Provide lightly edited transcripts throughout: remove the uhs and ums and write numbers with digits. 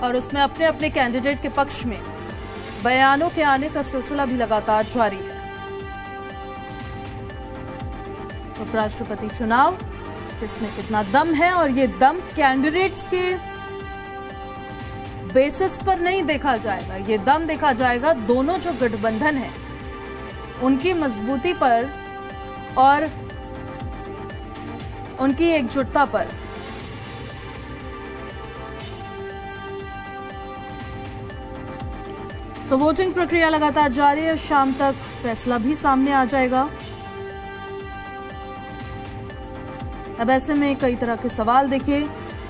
और उसमें अपने अपने कैंडिडेट के पक्ष में बयानों के आने का सिलसिला भी लगातार जारी है। उपराष्ट्रपति चुनाव, इसमें कितना दम है, और ये दम कैंडिडेट्स के बेसिस पर नहीं देखा जाएगा, ये दम देखा जाएगा दोनों जो गठबंधन है उनकी मजबूती पर और उनकी एकजुटता पर। तो वोटिंग प्रक्रिया लगातार जारी है, शाम तक फैसला भी सामने आ जाएगा। अब ऐसे में कई तरह के सवाल देखिए,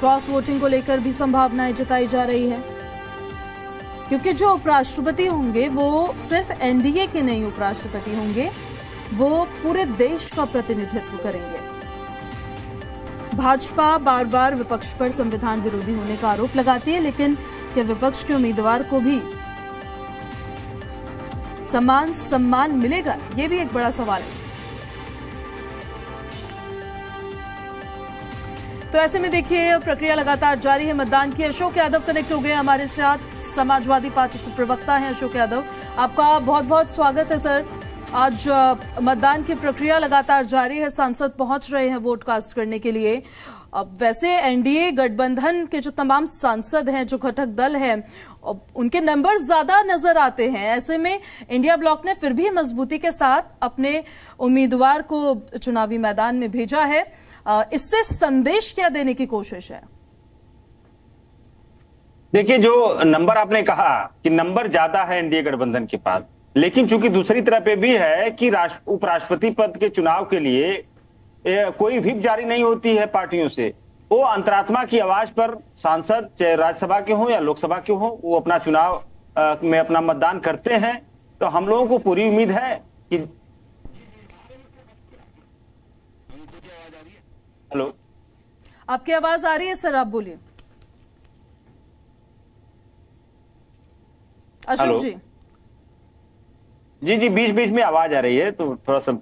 क्रॉस वोटिंग को लेकर भी संभावनाएं जताई जा रही है, क्योंकि जो उपराष्ट्रपति होंगे वो सिर्फ एनडीए के नहीं उपराष्ट्रपति होंगे, वो पूरे देश का प्रतिनिधित्व करेंगे। भाजपा बार बार विपक्ष पर संविधान विरोधी होने का आरोप लगाती है, लेकिन क्या विपक्ष के उम्मीदवार को भी समान सम्मान मिलेगा, ये भी एक बड़ा सवाल है। तो ऐसे में देखिए प्रक्रिया लगातार जारी है मतदान की। अशोक यादव कनेक्ट हो गए हमारे साथ, समाजवादी पार्टी से प्रवक्ता हैं अशोक यादव, आपका बहुत बहुत स्वागत है सर। आज मतदान की प्रक्रिया लगातार जारी है, सांसद पहुंच रहे हैं वोट कास्ट करने के लिए। अब वैसे एनडीए गठबंधन के जो तमाम सांसद हैं, जो घटक दल हैं, उनके नंबर ज्यादा नजर आते हैं। ऐसे में इंडिया ब्लॉक ने फिर भी मजबूती के साथ अपने उम्मीदवार को चुनावी मैदान में भेजा है। इससे संदेश क्या देने की कोशिश है? देखिए, जो नंबर आपने कहा कि नंबर ज्यादा है एनडीए गठबंधन के पास, लेकिन चूंकि दूसरी तरफ पे भी है कि उपराष्ट्रपति पद के चुनाव के लिए कोई व्हिप जारी नहीं होती है पार्टियों से। वो अंतरात्मा की आवाज पर सांसद, चाहे राज्यसभा के हों या लोकसभा के हों, वो अपना चुनाव में अपना मतदान करते हैं। तो हम लोगों को पूरी उम्मीद है कि हेलो, आपकी आवाज आ रही है सर, आप बोलिए। अशोक जी। जी, बीच बीच में आवाज आ रही है तो थोड़ा सा।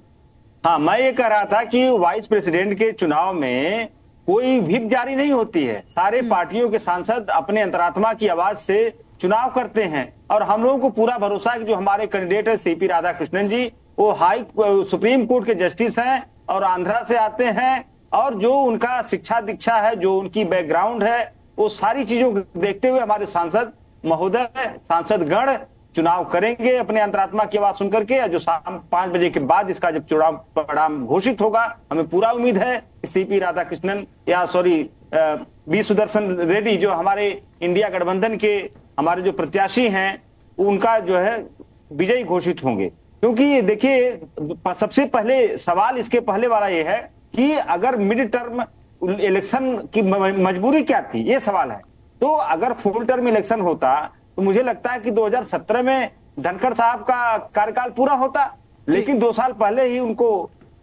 हाँ, मैं ये कह रहा था कि वाइस प्रेसिडेंट के चुनाव में कोई व्हिप जारी नहीं होती है। सारे पार्टियों के सांसद अपने अंतरात्मा की आवाज से चुनाव करते हैं, और हम लोगों को पूरा भरोसा है कि जो हमारे कैंडिडेट है सीपी राधाकृष्णन जी, वो सुप्रीम कोर्ट के जस्टिस हैं और आंध्रा से आते हैं, और जो उनका शिक्षा दीक्षा है, जो उनकी बैकग्राउंड है, वो सारी चीजों को देखते हुए हमारे सांसद महोदय, सांसद गण चुनाव करेंगे अपने अंतरात्मा की आवाज सुनकर के। जो शाम 5 बजे के बाद इसका जब चुनाव परिणाम घोषित होगा, हमें पूरा उम्मीद है कि सीपी राधाकृष्णन बी सुदर्शन रेड्डी, जो हमारे इंडिया गठबंधन के हमारे जो प्रत्याशी हैं, उनका जो है विजयी घोषित होंगे। क्योंकि देखिए, सबसे पहले सवाल इसके पहले वाला ये है कि अगर मिड टर्म इलेक्शन की मजबूरी क्या थी, ये सवाल है। तो अगर फुल टर्म इलेक्शन होता तो मुझे लगता है कि 2017 में धनखड़ साहब का कार्यकाल पूरा होता, लेकिन 2 साल पहले ही उनको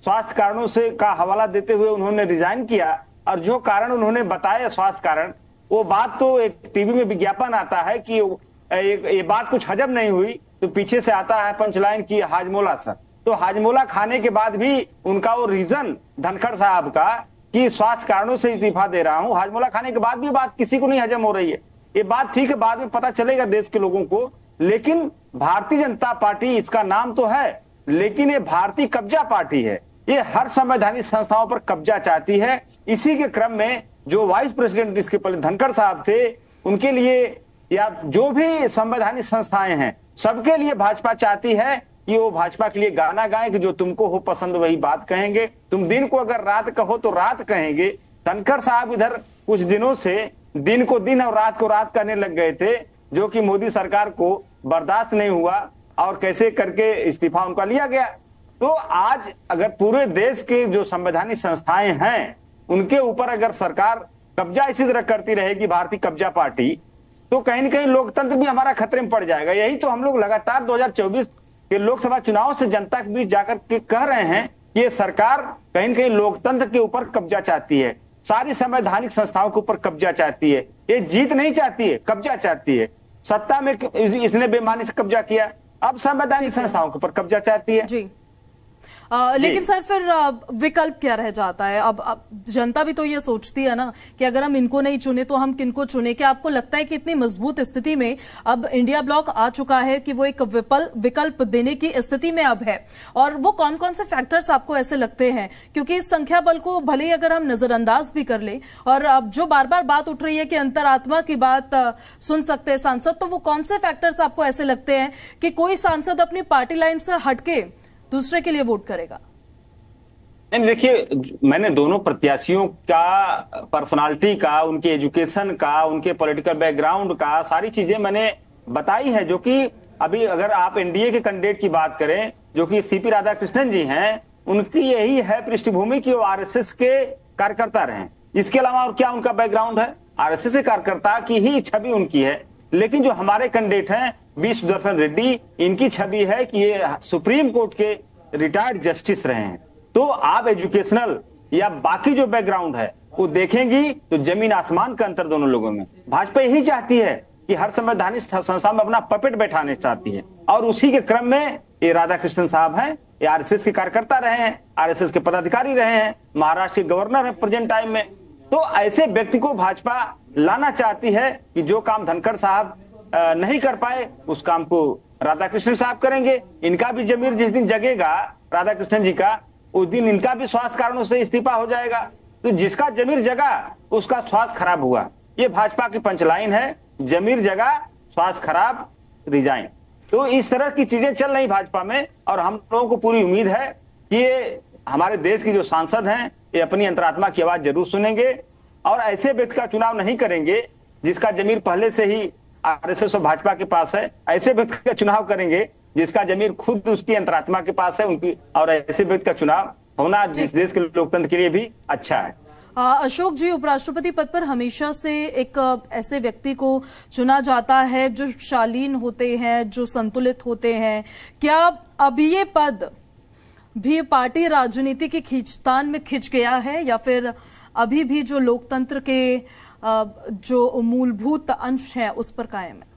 स्वास्थ्य कारणों से का हवाला देते हुए उन्होंने रिजाइन किया। और जो कारण उन्होंने बताया स्वास्थ्य कारण, वो बात तो एक टीवी में विज्ञापन आता है कि ये बात कुछ हजम नहीं हुई, तो पीछे से आता है पंचलाइन की हाजमोला सर। तो हाजमोला खाने के बाद भी उनका वो रीजन धनखड़ साहब का कि स्वास्थ्य कारणों से इस्तीफा दे रहा हूं, हाजमोला खाने के बाद भी बात किसी को नहीं हजम हो रही है। ये बात ठीक है, बाद में पता चलेगा देश के लोगों को, लेकिन भारतीय जनता पार्टी इसका नाम तो है, लेकिन ये भारतीय कब्जा पार्टी है। ये हर संवैधानिक संस्थाओं पर कब्जा चाहती है। इसी के क्रम में जो वाइस प्रेसिडेंट इसके पहले धनखड़ साहब थे, उनके लिए या जो भी संवैधानिक संस्थाएं हैं, सबके लिए भाजपा चाहती है कि वो भाजपा के लिए गाना गाएं कि जो तुमको हो पसंद वही बात कहेंगे, तुम दिन को अगर रात कहो तो रात कहेंगे। धनखड़ साहब इधर कुछ दिनों से दिन को दिन और रात को रात कहने लग गए थे, जो कि मोदी सरकार को बर्दाश्त नहीं हुआ और कैसे करके इस्तीफा उनका लिया गया। तो आज अगर पूरे देश के जो संवैधानिक संस्थाएं हैं, उनके ऊपर अगर सरकार कब्जा इसी तरह करती रहेगी, भारतीय कब्जा पार्टी, तो कहीं ना कहीं लोकतंत्र भी हमारा खतरे में पड़ जाएगा। यही तो हम लोग लगातार 2024 के लोकसभा चुनाव से जनता के बीच जाकर के कह रहे हैं कि ये सरकार कहीं ना कहीं लोकतंत्र के ऊपर कब्जा चाहती है, सारी संवैधानिक संस्थाओं के ऊपर कब्जा चाहती है। ये जीत नहीं चाहती है, कब्जा चाहती है। सत्ता में इसने बेईमानी से कब्जा किया, अब संवैधानिक संस्थाओं के ऊपर कब्जा चाहती है। जी लेकिन सर फिर विकल्प क्या रह जाता है? अब जनता भी तो ये सोचती है ना कि अगर हम इनको नहीं चुने तो हम किनको चुने। क्या आपको लगता है कि इतनी मजबूत स्थिति में अब इंडिया ब्लॉक आ चुका है कि वो एक विकल्प देने की स्थिति में अब है? और वो कौन कौन से फैक्टर्स आपको ऐसे लगते हैं? क्योंकि इस संख्या बल को भले ही अगर हम नजरअंदाज भी कर ले, और अब जो बार बार बात उठ रही है कि अंतरात्मा की बात सुन सकते हैं सांसद, तो वो कौन से फैक्टर्स आपको ऐसे लगते हैं कि कोई सांसद अपनी पार्टी लाइन से हटके दूसरे के लिए वोट करेगा? नहीं, देखिए, मैंने दोनों प्रत्याशियों का पर्सनालिटी का, उनके एजुकेशन का, उनके पॉलिटिकल बैकग्राउंड का, सारी चीजें मैंने बताई है। जो कि अभी अगर आप एनडीए के कैंडिडेट की बात करें, जो कि सीपी राधाकृष्णन जी हैं, उनकी यही है पृष्ठभूमि की वो आरएसएस के कार्यकर्ता रहे। इसके अलावा और क्या उनका बैकग्राउंड है? आरएसएस के कार्यकर्ता की ही छवि उनकी है। लेकिन जो हमारे कैंडिडेट हैं बी सुदर्शन रेड्डी, इनकी छवि है कि ये सुप्रीम कोर्ट के रिटायर्ड जस्टिस रहे हैं। तो आप एजुकेशनल या बाकी जो बैकग्राउंड है वो देखेंगी तो जमीन आसमान का अंतर दोनों लोगों में। भाजपा यही चाहती है कि हर संवैधानिक संस्था में अपना पपेट बैठाने चाहती है, और उसी के क्रम में ये राधाकृष्णन साहब हैं। ये आरएसएस के कार्यकर्ता रहे हैं, आरएसएस के पदाधिकारी रहे हैं, महाराष्ट्र के गवर्नर है प्रेजेंट टाइम में। तो ऐसे व्यक्ति को भाजपा लाना चाहती है कि जो काम धनखड़ साहब नहीं कर पाए उस काम को राधाकृष्णन साहब करेंगे। इनका भी जमीर जिस दिन जगेगा राधाकृष्णन जी का, उस दिन इनका भी स्वास्थ्य कारणों से इस्तीफा हो जाएगा। तो जिसका जमीर जगा उसका स्वास्थ्य खराब हुआ, ये भाजपा की पंचलाइन है। जमीर जगा, स्वास्थ्य खराब, रिजाइन। तो इस तरह की चीजें चल रही भाजपा में, और हम लोगों को पूरी उम्मीद है कि ये हमारे देश के जो सांसद हैं ये अपनी अंतरात्मा की आवाज जरूर सुनेंगे, और ऐसे व्यक्ति का चुनाव नहीं करेंगे जिसका जमीर पहले से ही आरएसएस और भाजपा के पास है। ऐसे व्यक्ति का चुनाव करेंगे जिसका जमीर खुद उसकी अंतरात्मा के पास है उनकी, और ऐसे व्यक्ति का चुनाव होना जिस देश के लोकतंत्र के लिए भी अच्छा है। अशोक जी, उपराष्ट्रपति पद पर हमेशा से एक ऐसे व्यक्ति को चुना जाता है जो शालीन होते हैं, जो संतुलित होते हैं। क्या अब ये पद भी पार्टी राजनीति की खींचतान में खिंच गया है, या फिर अभी भी जो लोकतंत्र के जो मूलभूत अंश है उस पर कायम है?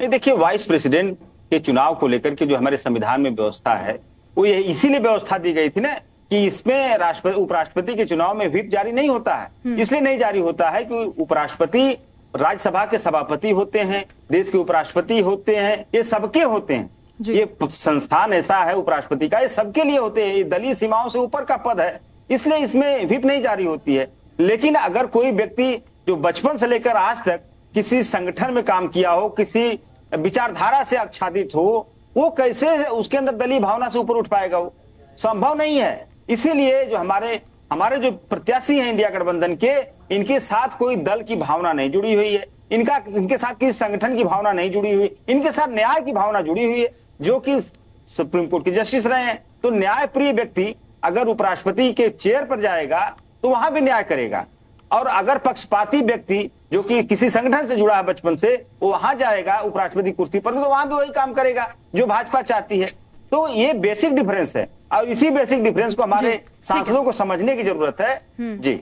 देखिए, वाइस प्रेसिडेंट के चुनाव को लेकर के जो हमारे संविधान में व्यवस्था है वो ये इसीलिए व्यवस्था दी गई थी ना कि इसमें राष्ट्रपति उपराष्ट्रपति के चुनाव में व्हिप जारी नहीं होता है। इसलिए नहीं जारी होता है कि उपराष्ट्रपति राज्यसभा के सभापति होते हैं, देश के उपराष्ट्रपति होते हैं, ये सबके होते हैं। ये संस्थान ऐसा है उपराष्ट्रपति का, ये सबके लिए होते हैं। ये दलीय सीमाओं से ऊपर का पद है, इसलिए इसमें व्हिप नहीं जारी होती है। लेकिन अगर कोई व्यक्ति जो बचपन से लेकर आज तक किसी संगठन में काम किया हो, किसी विचारधारा से आच्छादित हो, वो कैसे उसके अंदर दलीय भावना से ऊपर उठ पाएगा? वो संभव नहीं है। इसीलिए जो हमारे जो प्रत्याशी हैं इंडिया गठबंधन के, इनके साथ कोई दल की भावना नहीं जुड़ी हुई है, इनके साथ किसी संगठन की भावना नहीं जुड़ी हुई, इनके साथ न्याय की भावना जुड़ी हुई है, जो कि सुप्रीम कोर्ट के जस्टिस रहे हैं। तो न्याय प्रिय व्यक्ति अगर उपराष्ट्रपति के चेयर पर जाएगा तो वहां भी न्याय करेगा, और अगर पक्षपाती व्यक्ति जो कि किसी संगठन से जुड़ा है बचपन से, वो वहां जाएगा उपराष्ट्रपति कुर्सी पर, तो वहां भी वही काम करेगा जो भाजपा चाहती है। तो ये बेसिक डिफरेंस है, और इसी बेसिक डिफरेंस को हमारे सांसदों को समझने की जरूरत है। जी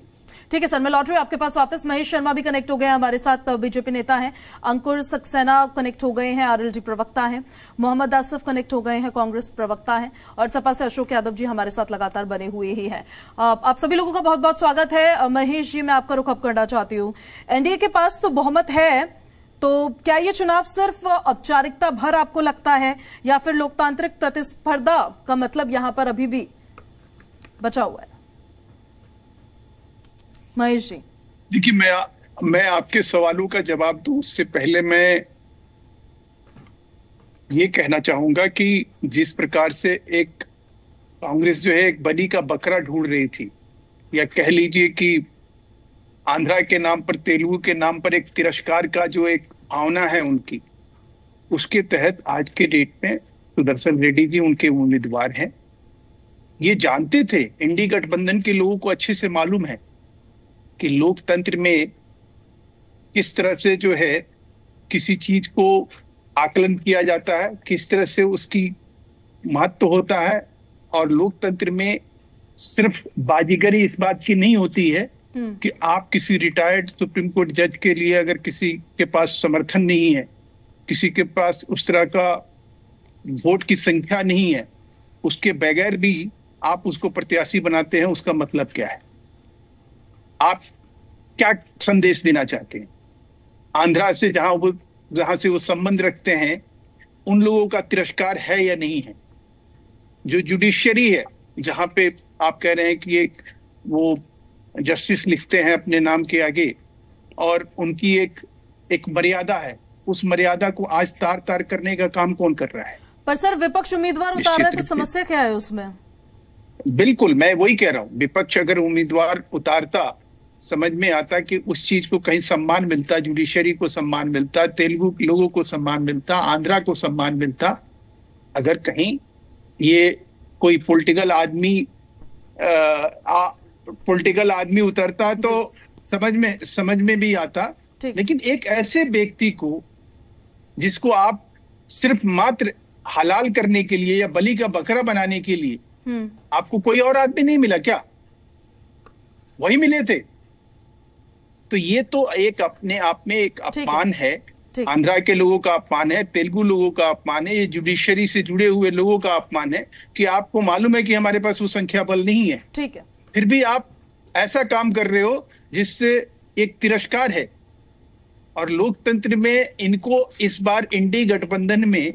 ठीक है सर, मैं लौट रही हूं आपके पास वापस। महेश शर्मा भी कनेक्ट हो गए हैं हमारे साथ, बीजेपी नेता हैं। अंकुर सक्सेना कनेक्ट हो गए हैं, आरएलडी प्रवक्ता हैं। मोहम्मद आसिफ कनेक्ट हो गए हैं, कांग्रेस प्रवक्ता हैं। और सपा से अशोक यादव जी हमारे साथ लगातार बने हुए ही हैं। आप सभी लोगों का बहुत बहुत स्वागत है। महेश जी, मैं आपका रुख अब करना चाहती हूँ। एनडीए के पास तो बहुमत है, तो क्या ये चुनाव सिर्फ औपचारिकता भर आपको लगता है, या फिर लोकतांत्रिक प्रतिस्पर्धा का मतलब यहां पर अभी भी बचा हुआ है? महेश जी, देखिए, मैं आपके सवालों का जवाब दूं उससे पहले मैं ये कहना चाहूंगा कि जिस प्रकार से एक कांग्रेस जो है एक बलि का बकरा ढूंढ रही थी, या कह लीजिए कि आंध्रा के नाम पर, तेलुगु के नाम पर एक तिरस्कार का जो एक भावना है उनकी, उसके तहत आज के डेट में सुदर्शन रेड्डी जी उनके उम्मीदवार हैं। ये जानते थे, इंडी गठबंधन के लोगों को अच्छे से मालूम है कि लोकतंत्र में किस तरह से जो है किसी चीज को आकलन किया जाता है, किस तरह से उसकी महत्व होता है, और लोकतंत्र में सिर्फ बाजीगरी इस बात की नहीं होती है कि आप किसी रिटायर्ड सुप्रीम कोर्ट जज के लिए अगर किसी के पास समर्थन नहीं है, किसी के पास उस तरह का वोट की संख्या नहीं है, उसके बगैर भी आप उसको प्रत्याशी बनाते हैं, उसका मतलब क्या है? आप क्या संदेश देना चाहते हैं? आंध्रा से जहां से वो संबंध रखते हैं, उन लोगों का तिरस्कार है या नहीं है? जो जुडिशियरी है, जहां पे आप कह रहे हैं कि वो जस्टिस लिखते हैं अपने नाम के आगे, और उनकी एक मर्यादा है, उस मर्यादा को आज तार तार करने का काम कौन कर रहा है? पर सर, विपक्ष उम्मीदवार उतार रहा है, तो समस्या क्या है उसमें? बिल्कुल, मैं वही कह रहा हूं, विपक्ष अगर उम्मीदवार उतारता, समझ में आता कि उस चीज को कहीं सम्मान मिलता, जुडिशरी को सम्मान मिलता, तेलुगु लोगों को सम्मान मिलता, आंध्रा को सम्मान मिलता। अगर कहीं ये कोई पॉलिटिकल आदमी उतरता तो समझ में भी आता। लेकिन एक ऐसे व्यक्ति को जिसको आप सिर्फ मात्र हलाल करने के लिए या बलि का बकरा बनाने के लिए, आपको कोई और आदमी नहीं मिला क्या? वही मिले थे। तो ये तो एक अपने आप में एक अपमान है, आंध्रा के लोगों का अपमान है, तेलुगु लोगों का अपमान है, ये जुडिशरी से जुड़े हुए लोगों का अपमान है कि आपको मालूम है कि हमारे पास वो संख्या बल नहीं है। ठीक है, फिर भी आप ऐसा काम कर रहे हो जिससे एक तिरस्कार है। और लोकतंत्र में इनको इस बार इंडी गठबंधन में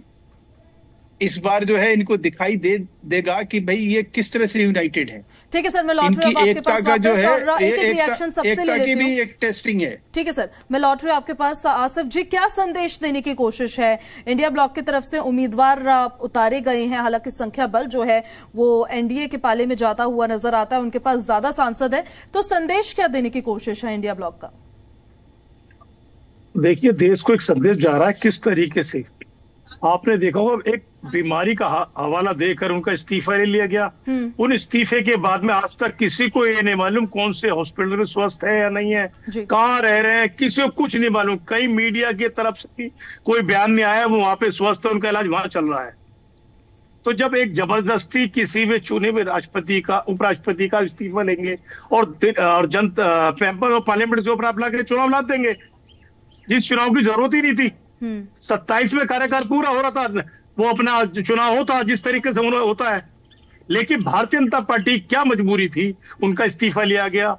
इस बार जो है इनको दिखाई देगा कि भाई ये किस तरह से यूनाइटेड है। ठीक है सर, मैं लौट रही हूं आपके पास का जो है एक रिएक्शन सबसे ले लेती हूं। एक टेस्टिंग है। ठीक है सर, मैं लौट रही हूं आपके पास। आसिफ जी, क्या संदेश देने की कोशिश है? इंडिया ब्लॉक की तरफ से उम्मीदवार उतारे गए हैं, हालांकि संख्या बल जो है वो एनडीए के पाले में जाता हुआ नजर आता है, उनके पास ज्यादा सांसद है, तो संदेश क्या देने की कोशिश है इंडिया ब्लॉक का? देखिए, देश को एक संदेश जा रहा है किस तरीके से। आपने देखा होगा, एक बीमारी का हवाला देकर उनका इस्तीफा ले लिया गया। उन इस्तीफे के बाद में आज तक किसी को ये नहीं मालूम कौन से हॉस्पिटल में स्वस्थ है या नहीं है, कहाँ रह रहे हैं, किसी को कुछ नहीं मालूम। कई मीडिया की तरफ से कोई बयान नहीं आया वो वहां पे स्वस्थ है, उनका इलाज वहां चल रहा है। तो जब एक जबरदस्ती किसी भी चुने हुए राष्ट्रपति का, उपराष्ट्रपति का इस्तीफा लेंगे और जनता पार्लियामेंट से ऊपर आप लाके चुनाव ला देंगे, जिस चुनाव की जरूरत ही नहीं थी। 27 में कार्यकाल पूरा हो रहा था, वो अपना चुनाव होता जिस तरीके से होता है। लेकिन भारतीय जनता पार्टी क्या मजबूरी थी, उनका इस्तीफा लिया गया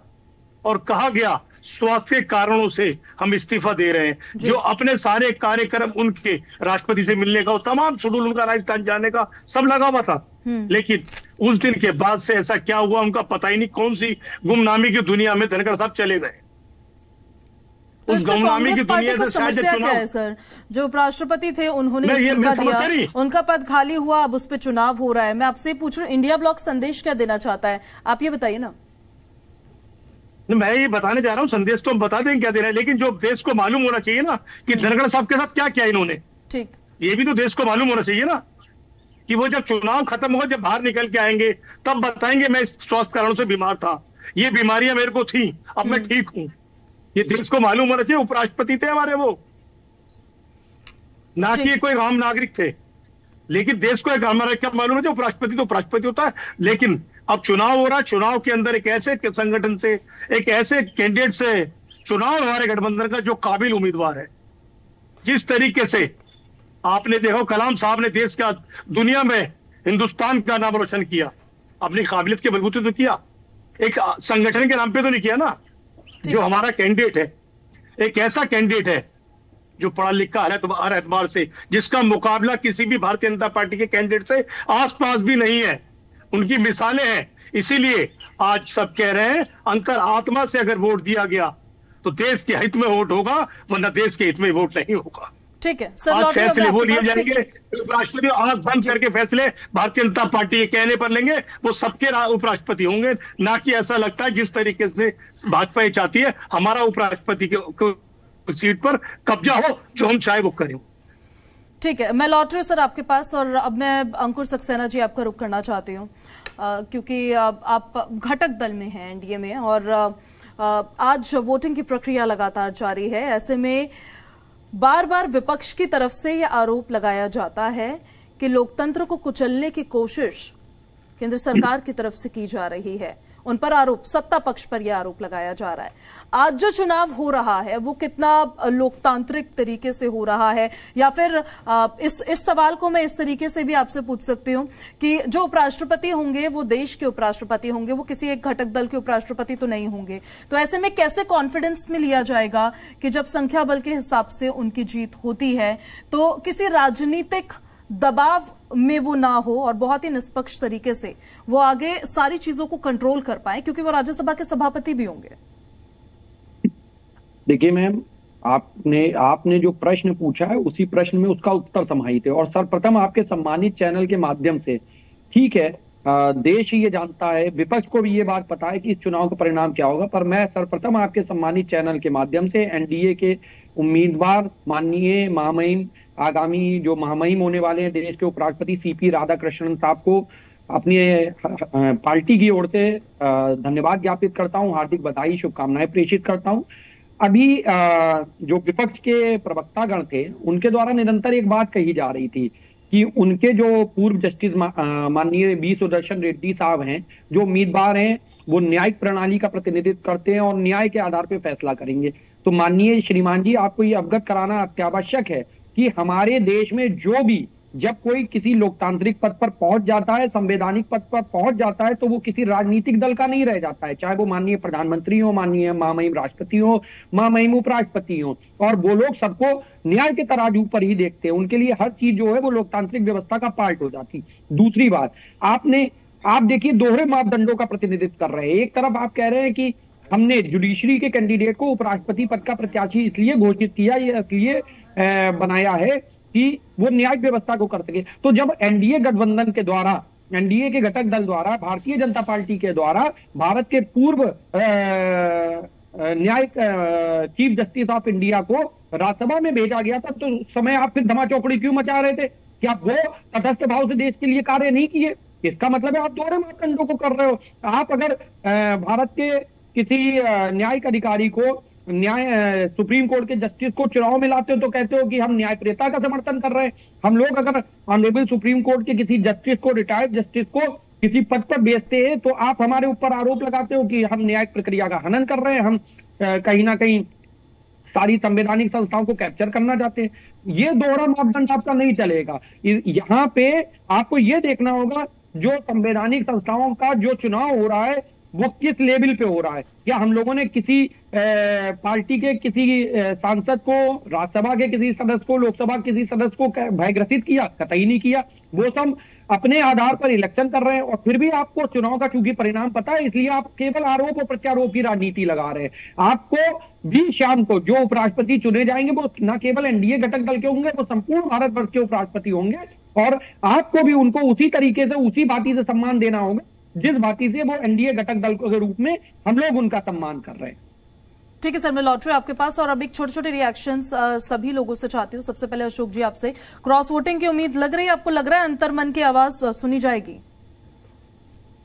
और कहा गया स्वास्थ्य के कारणों से हम इस्तीफा दे रहे हैं। जो अपने सारे कार्यक्रम उनके राष्ट्रपति से मिलने का, तमाम शेड्यूल उनका राजस्थान जाने का सब लगा हुआ था। लेकिन उस दिन के बाद से ऐसा क्या हुआ उनका पता ही नहीं। कौन सी गुमनामी की दुनिया में धनखड़ साहब चले गए। तो उस गुमनामी की दुनिया से शायद चुनाव है सर, जो उपराष्ट्रपति थे उन्होंने इस्तीफा दिया, उनका पद खाली हुआ, अब उस पर चुनाव हो रहा है। मैं आपसे पूछ रहा हूँ, इंडिया ब्लॉक संदेश क्या देना चाहता है, आप ये बताइए ना। मैं ये बताने जा रहा हूँ, संदेश तो हम बता देंगे क्या दे रहे हैं, लेकिन जो देश को मालूम होना चाहिए ना कि धनखड़ साहब के साथ क्या किया इन्होंने। ठीक, ये भी तो देश को मालूम होना चाहिए ना कि वो जब चुनाव खत्म होगा, जब बाहर निकल के आएंगे, तब बताएंगे मैं स्वास्थ्य कारणों से बीमार था, ये बीमारियां मेरे को थी, अब मैं ठीक हूं। ये देश को मालूम होना चाहिए। उपराष्ट्रपति थे हमारे, वो ना कि कोई आम नागरिक थे। लेकिन देश को एक हमारा क्या मालूम है, उपराष्ट्रपति तो उपराष्ट्रपति होता है। लेकिन अब चुनाव हो रहा है, चुनाव के अंदर एक ऐसे संगठन से, एक ऐसे कैंडिडेट से चुनाव हमारे गठबंधन का जो काबिल उम्मीदवार है। जिस तरीके से आपने देखो, कलाम साहब ने देश का, दुनिया में हिंदुस्तान का नाम रोशन किया, अपनी काबिलियत के बलबूते तो किया, एक संगठन के नाम पे तो नहीं किया ना। जो हमारा कैंडिडेट है, एक ऐसा कैंडिडेट है जो पढ़ा लिखा हर एतबार से, जिसका मुकाबला किसी भी भारतीय जनता पार्टी के कैंडिडेट से आसपास भी नहीं है। उनकी मिसालें हैं। इसीलिए आज सब कह रहे हैं, अंतर आत्मा से अगर वोट दिया गया तो देश के हित में वोट होगा, वरना देश के हित में वोट नहीं होगा। ठीक है सर, आज फैसले वो लिए जाएंगे, उपराष्ट्रपति आंख बंद करके फैसले भारतीय जनता पार्टी के कहने पर लेंगे, वो सबके उपराष्ट्रपति होंगे। ना कि ऐसा लगता है जिस तरीके से भाजपा ये चाहती है हमारा उपराष्ट्रपति के सीट पर कब्जा हो, जो हम चाहे वो करें। ठीक है, मैं लौट रही हूँ सर आपके पास, और अब मैं अंकुर सक्सेना जी आपका रुख करना चाहती हूँ, क्योंकि आप घटक दल में हैं एनडीए में, और आज वोटिंग की प्रक्रिया लगातार जारी है। ऐसे में बार बार विपक्ष की तरफ से यह आरोप लगाया जाता है कि लोकतंत्र को कुचलने की कोशिश केंद्र सरकार की तरफ से की जा रही है। उन पर आरोप, सत्ता पक्ष पर यह आरोप लगाया जा रहा है। आज जो चुनाव हो रहा है वो कितना लोकतांत्रिक तरीके से हो रहा है, या फिर इस सवाल को मैं इस तरीके से भी आपसे पूछ सकती हूँ कि जो उपराष्ट्रपति होंगे वो देश के उपराष्ट्रपति होंगे, वो किसी एक घटक दल के उपराष्ट्रपति तो नहीं होंगे। तो ऐसे में कैसे कॉन्फिडेंस में लिया जाएगा कि जब संख्या बल के हिसाब से उनकी जीत होती है तो किसी राजनीतिक दबाव में वो ना हो और बहुत ही निष्पक्ष तरीके से वो आगे सारी चीजों को कंट्रोल कर पाए, क्योंकि वो राज्यसभा के सभापति भी होंगे। देखिए मैम, आपने जो प्रश्न पूछा है उसी प्रश्न में उसका उत्तर समाहित है। और सर्वप्रथम आपके सम्मानित चैनल के माध्यम से, ठीक है, देश ये जानता है, विपक्ष को भी ये बात पता है कि इस चुनाव का परिणाम क्या होगा, पर मैं सर्वप्रथम आपके सम्मानित चैनल के माध्यम से एनडीए के उम्मीदवार माननीय महामहिम, आगामी जो महामहिम होने वाले हैं देश के उपराष्ट्रपति सीपी राधाकृष्णन साहब को अपनी पार्टी की ओर से धन्यवाद ज्ञापित करता हूं, हार्दिक बधाई, शुभकामनाएं प्रेषित करता हूं। अभी जो विपक्ष के प्रवक्तागण थे उनके द्वारा निरंतर एक बात कही जा रही थी कि उनके जो पूर्व जस्टिस माननीय बी सुदर्शन रेड्डी साहब हैं, जो उम्मीदवार हैं, वो न्यायिक प्रणाली का प्रतिनिधित्व करते हैं और न्याय के आधार पर फैसला करेंगे। तो माननीय श्रीमान जी, आपको ये अवगत कराना अत्यावश्यक है कि हमारे देश में जो भी जब कोई किसी लोकतांत्रिक पद पर पहुंच जाता है, संवैधानिक पद पर पहुंच जाता है, तो वो किसी राजनीतिक दल का नहीं रह जाता है, चाहे वो माननीय प्रधानमंत्री हो, माननीय महामहिम राष्ट्रपति हो, महामहिम उपराष्ट्रपति हो, और वो लोग सबको न्याय के तराजू पर ही देखते हैं। उनके लिए हर चीज जो है वो लोकतांत्रिक व्यवस्था का पार्ट हो जाती। दूसरी बात, आप देखिए दोहरे मापदंडों का प्रतिनिधित्व कर रहे हैं। एक तरफ आप कह रहे हैं कि हमने जुडिशरी के कैंडिडेट को उपराष्ट्रपति पद का प्रत्याशी इसलिए घोषित किया, ये इसलिए बनाया है कि वो न्यायिक व्यवस्था को कर सके। तो जब एनडीए गठबंधन के द्वारा, एनडीए के घटक दल द्वारा, भारतीय जनता पार्टी के द्वारा भारत के पूर्व न्यायिक चीफ जस्टिस ऑफ इंडिया को राज्यसभा में भेजा गया था, तो उस समय आप फिर धमाचौकड़ी क्यों मचा रहे थे? क्या वो तटस्थ भाव से देश के लिए कार्य नहीं किए? इसका मतलब है आप दोहरे मापदंडों को कर रहे हो। आप अगर भारत के किसी न्यायिक अधिकारी को, सुप्रीम कोर्ट के जस्टिस को चुनाव में लाते हो तो कहते हो कि हम न्यायप्रियता का समर्थन कर रहे हैं। हम लोग अगर ऑनरेबल सुप्रीम कोर्ट के किसी जस्टिस को, रिटायर्ड जस्टिस को किसी पद पर बेचते हैं तो आप हमारे ऊपर आरोप लगाते हो कि हम न्यायिक प्रक्रिया का हनन कर रहे हैं, हम कहीं ना कहीं सारी संवैधानिक संस्थाओं को कैप्चर करना चाहते हैं। ये दोहरा मापदंड आपका नहीं चलेगा। यहाँ पे आपको ये देखना होगा जो संवैधानिक संस्थाओं का जो चुनाव हो रहा है वो किस लेवल पे हो रहा है। क्या हम लोगों ने किसी पार्टी के किसी सांसद को, राज्यसभा के किसी सदस्य को, लोकसभा के किसी सदस्य को भयग्रसित किया? कतई नहीं किया। वो सब अपने आधार पर इलेक्शन कर रहे हैं और फिर भी आपको चुनाव का चूंकि परिणाम पता है, इसलिए आप केवल आरोप और प्रत्यारोप की राजनीति लगा रहे हैं। आपको भी शाम को जो उपराष्ट्रपति चुने जाएंगे वो न केवल एनडीए घटक दल के होंगे, वो संपूर्ण भारतवर्ष के उपराष्ट्रपति होंगे और आपको भी उनको उसी तरीके से, उसी भांति से सम्मान देना होगा जिस भांति से वो एनडीए घटक दल के रूप में हम लोग उनका सम्मान कर रहे हैं। ठीक है सर, मैं लौट रही हूं आपके पास और अब एक छोटे छोटे रिएक्शंस सभी लोगों से चाहती हूं। सबसे पहले अशोक जी आपसे, क्रॉस वोटिंग की उम्मीद लग रही है आपको? लग रहा है अंतर्मन की आवाज सुनी जाएगी?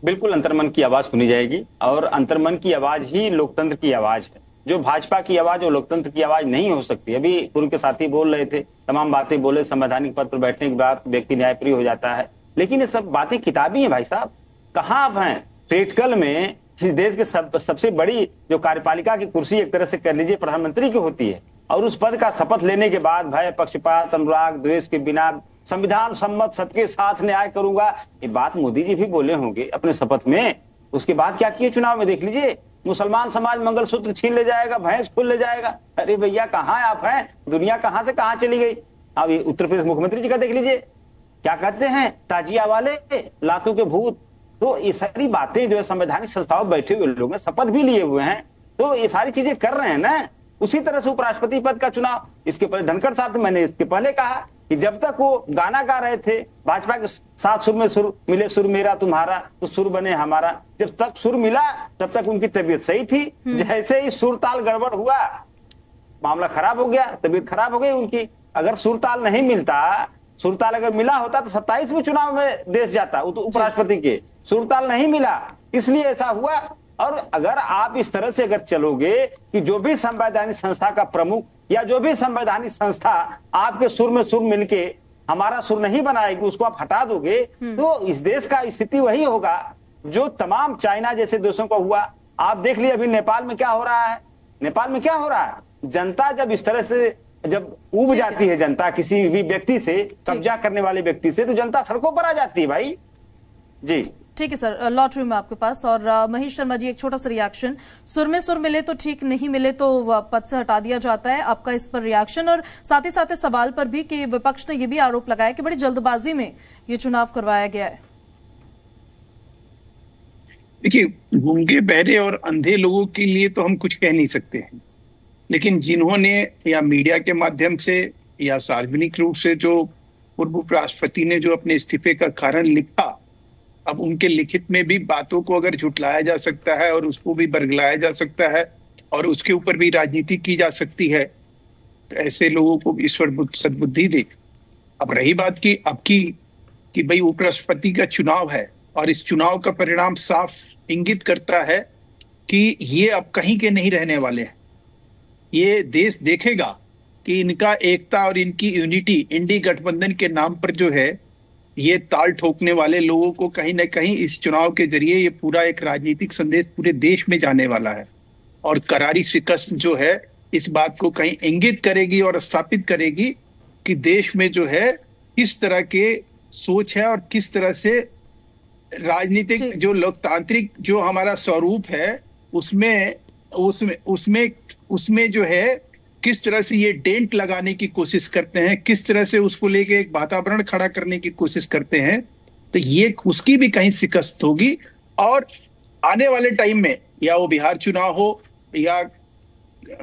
बिल्कुल अंतर्मन की आवाज सुनी जाएगी और अंतर्मन की आवाज ही लोकतंत्र की आवाज है। जो भाजपा की आवाज और लोकतंत्र की आवाज नहीं हो सकती। अभी पूर्व के साथी बोल रहे थे, तमाम बातें बोले, संवैधानिक पद पर बैठने के बाद व्यक्ति न्यायप्रिय हो जाता है, लेकिन ये सब बातें किताबी हैं भाई साहब। कहाँ आप हैं? प्रैक्टिकल में इस देश के सबसे बड़ी जो कार्यपालिका की कुर्सी एक तरह से कर लीजिए प्रधानमंत्री की होती है और उस पद का शपथ लेने के बाद भय, पक्षपात, अनुराग, द्वेष के बिना संविधान सम्मत सबके साथ न्याय करूंगा, ये बात मोदी जी भी बोले होंगे अपने शपथ में। उसके बाद क्या किए चुनाव में देख लीजिए, मुसलमान समाज मंगलसूत्र छीन ले जाएगा, भैंस खुल ले जाएगा। अरे भैया कहाँ आप हैं? दुनिया कहाँ से कहाँ चली गई? अब ये उत्तर प्रदेश मुख्यमंत्री जी का देख लीजिए, क्या कहते हैं, ताजिया वाले, लातों के भूत। तो ये सारी बातें जो है संवैधानिक संस्थाओं बैठे हुए लोग हैं, शपथ भी लिए हुए हैं, तो ये सारी चीजें कर रहे हैं ना। उसी तरह से उपराष्ट्रपति पद का चुनाव, इसके पहले धनखड़ साहब, मैंने इसके पहले कहा कि जब तक वो गाना गा रहे थे, भाजपा के साथ सुर में सुर मिले, सुर मेरा तुम्हारा तो सुर बने हमारा, जब तक सुर मिला तब तक उनकी तबीयत सही थी। जैसे ही सुर ताल गड़बड़ हुआ, मामला खराब हो गया, तबीयत खराब हो गई उनकी। अगर सुर ताल नहीं मिलता, सुरताल अगर मिला होता तो 27वें चुनाव में देश जाता उपराष्ट्रपति के। सुरताल नहीं मिला, इसलिए ऐसा हुआ। और अगर आप इस तरह से अगर चलोगे कि जो भी संवैधानिक संस्था का प्रमुख या जो भी संवैधानिक संस्था आपके सुर में सुर मिलके हमारा सुर नहीं बनाएगी, उसको आप हटा दोगे, तो इस देश का स्थिति वही होगा जो तमाम चाइना जैसे देशों को हुआ। आप देख लीजिए अभी नेपाल में क्या हो रहा है। नेपाल में क्या हो रहा है, जनता जब इस तरह से जब उब जाती है, जनता किसी भी व्यक्ति से, कब्जा करने वाले व्यक्ति से, तो जनता सड़कों पर आ जाती है भाई। जी ठीक है सर, लॉटरी में आपके पास। और महेश शर्मा जी, एक छोटा सा रिएक्शन, सुर में सुर मिले तो ठीक, नहीं मिले तो पद से हटा दिया जाता है, आपका इस पर रिएक्शन, और साथ ही साथ सवाल पर भी कि विपक्ष ने यह भी आरोप लगाया कि बड़ी जल्दबाजी में ये चुनाव करवाया गया है। देखिए, गूंगे बहरे और अंधे लोगों के लिए तो हम कुछ कह नहीं सकते हैं, लेकिन जिन्होंने या मीडिया के माध्यम से या सार्वजनिक रूप से जो पूर्व उपराष्ट्रपति ने जो अपने इस्तीफे का कारण लिखा, अब उनके लिखित में भी बातों को अगर झुटलाया जा सकता है और उसको भी बरगलाया जा सकता है और उसके ऊपर भी राजनीति की जा सकती है, तो ऐसे लोगों को ईश्वर सद्बुद्धि दे। अब रही बात की अब की कि भाई उपराष्ट्रपति का चुनाव है और इस चुनाव का परिणाम साफ इंगित करता है कि ये अब कहीं के नहीं रहने वाले हैं। ये देश देखेगा कि इनका एकता और इनकी यूनिटी इंडी गठबंधन के नाम पर जो है, ये ताल ठोकने वाले लोगों को कहीं ना कहीं इस चुनाव के जरिए ये पूरा एक राजनीतिक संदेश पूरे देश में जाने वाला है और करारी शिकस्त जो है इस बात को कहीं इंगित करेगी और स्थापित करेगी कि देश में जो है किस तरह के सोच है और किस तरह से राजनीतिक जो लोकतांत्रिक जो हमारा स्वरूप है उसमें जो है किस तरह से ये डेंट लगाने की कोशिश करते हैं, किस तरह से उसको लेके एक वातावरण खड़ा करने की कोशिश करते हैं, तो ये उसकी भी कहीं शिकस्त होगी। और आने वाले टाइम में या वो बिहार चुनाव हो या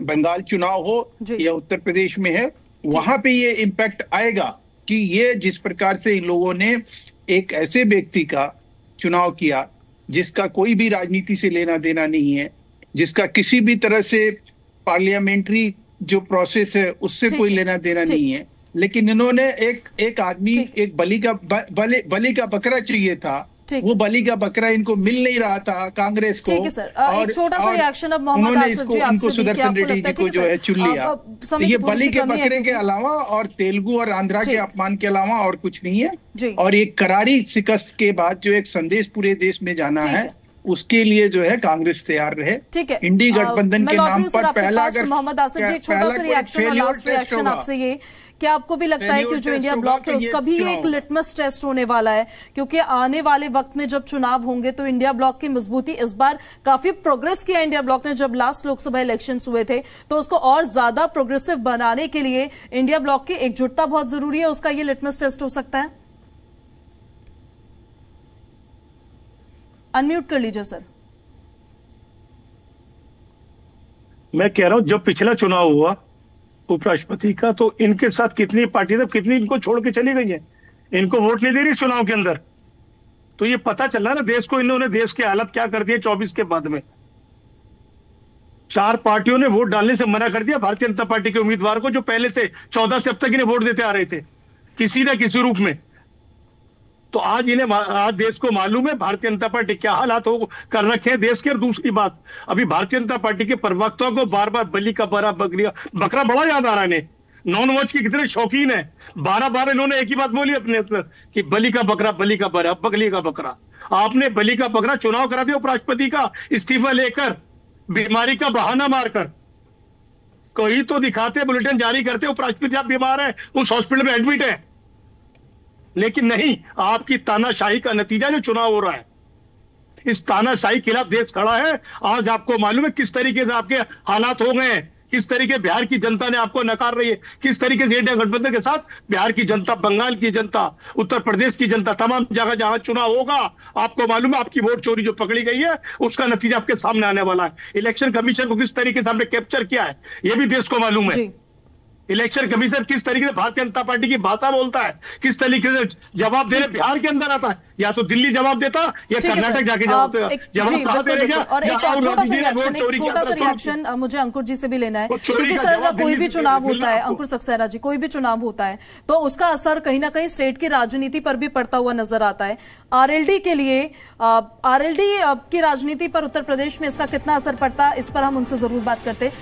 बंगाल चुनाव हो या उत्तर प्रदेश में है, वहां पे ये इम्पैक्ट आएगा कि ये जिस प्रकार से इन लोगों ने एक ऐसे व्यक्ति का चुनाव किया जिसका कोई भी राजनीति से लेना देना नहीं है, जिसका किसी भी तरह से पार्लियामेंट्री जो प्रोसेस है उससे कोई लेना देना नहीं है, लेकिन इन्होंने एक आदमी, एक बलि का बकरा चाहिए था, वो बलि का बकरा इनको मिल नहीं रहा था कांग्रेस को। ठीक है सर, एक छोटा सा रिएक्शन अब मोहम्मद आसिफ जी आपसे, सुदर्शन रेड्डी जी को जो है चुन लिया। तो ये बलि के बकरे के अलावा और तेलुगु और आंध्रा के अपमान के अलावा और कुछ नहीं है। और एक करारी शिकस्त के बाद जो एक संदेश पूरे देश में जाना है, उसके लिए जो है कांग्रेस तैयार रहे। ठीक है, इंडी गठबंधन के नाम पर पहला अगर मोहम्मद आसिफ जी, छोटा सा रिएक्शन और लास्ट रिएक्शन आपसे ये, क्या आपको भी लगता है कि जो इंडिया ब्लॉक है उसका भी एक लिटमस टेस्ट होने वाला है, क्योंकि आने वाले वक्त में जब चुनाव होंगे तो इंडिया ब्लॉक की मजबूती, इस बार काफी प्रोग्रेस किया इंडिया ब्लॉक ने, जब लास्ट लोकसभा इलेक्शंस हुए थे, तो उसको और ज्यादा प्रोग्रेसिव बनाने के लिए इंडिया ब्लॉक की एकजुटता बहुत जरूरी है, उसका ये लिटमस टेस्ट हो सकता है। अनम्यूट कर लीजिए सर। मैं कह रहा हूं जब पिछला चुनाव हुआ उपराष्ट्रपति का, तो इनके साथ कितनी पार्टी थी, कितनी इनको छोड़ के चली गई है, इनको वोट नहीं दे रही चुनाव के अंदर। तो ये पता चला ना देश को, इन्होंने देश की हालत क्या कर दी है 24 के बाद में। 4 पार्टियों ने वोट डालने से मना कर दिया भारतीय जनता पार्टी के उम्मीदवार को, जो पहले से 14 से अब तक इन्हें वोट देते आ रहे थे किसी न किसी रूप में। तो आज देश को मालूम है भारतीय जनता पार्टी क्या हालात हो कर रखे हैं देश के। और दूसरी बात, अभी भारतीय जनता पार्टी के प्रवक्ताओं को बार बार बलि का बकरा बड़ा याद आ रहा है इन्हें। नॉन वेज के कितने शौकीन है, 12 इन्होंने एक ही बात बोली अपने अंदर कि बलि का बकरा, बलि का बकरा। आपने बलि का बकरा चुनाव करा दिया उपराष्ट्रपति का, इस्तीफा लेकर, बीमारी का बहाना मारकर। कोई तो दिखाते, बुलेटिन जारी करते उपराष्ट्रपति आप बीमार है, उस हॉस्पिटल में एडमिट है, लेकिन नहीं, आपकी तानाशाही का नतीजा जो चुनाव हो रहा है, इस तानाशाही के खिलाफ देश खड़ा है। आज आपको मालूम है किस तरीके से आपके हालात हो गए हैं, किस तरीके बिहार की जनता ने आपको नकार रही है, किस तरीके से इंडिया गठबंधन के साथ बिहार की जनता, बंगाल की जनता, उत्तर प्रदेश की जनता, तमाम जगह जहां चुनाव होगा, आपको मालूम है आपकी वोट चोरी जो पकड़ी गई है उसका नतीजा आपके सामने आने वाला है। इलेक्शन कमीशन को किस तरीके से आपने कैप्चर किया है यह भी देश को मालूम है। इलेक्शन कमीशन किस तरीके से भारतीय जनता पार्टी की भाषा बोलता है, किस तरीके से जवाब देने बिहार के अंदर आता है, या तो दिल्ली जवाब देता या कर्नाटक जाके जवाब कहां दे रहेगा। और एक छोटा सा रिएक्शन मुझे अंकुर जी से भी लेना है, क्योंकि सर कोई भी चुनाव होता है, अंकुर सक्सेना जी, कोई भी चुनाव होता है तो उसका असर कहीं ना कहीं स्टेट की राजनीति पर भी पड़ता हुआ नजर आता है। आरएलडी के लिए, आरएलडी की राजनीति पर उत्तर प्रदेश में इसका कितना असर पड़ता है, इस पर हम उनसे जरूर बात करते हैं।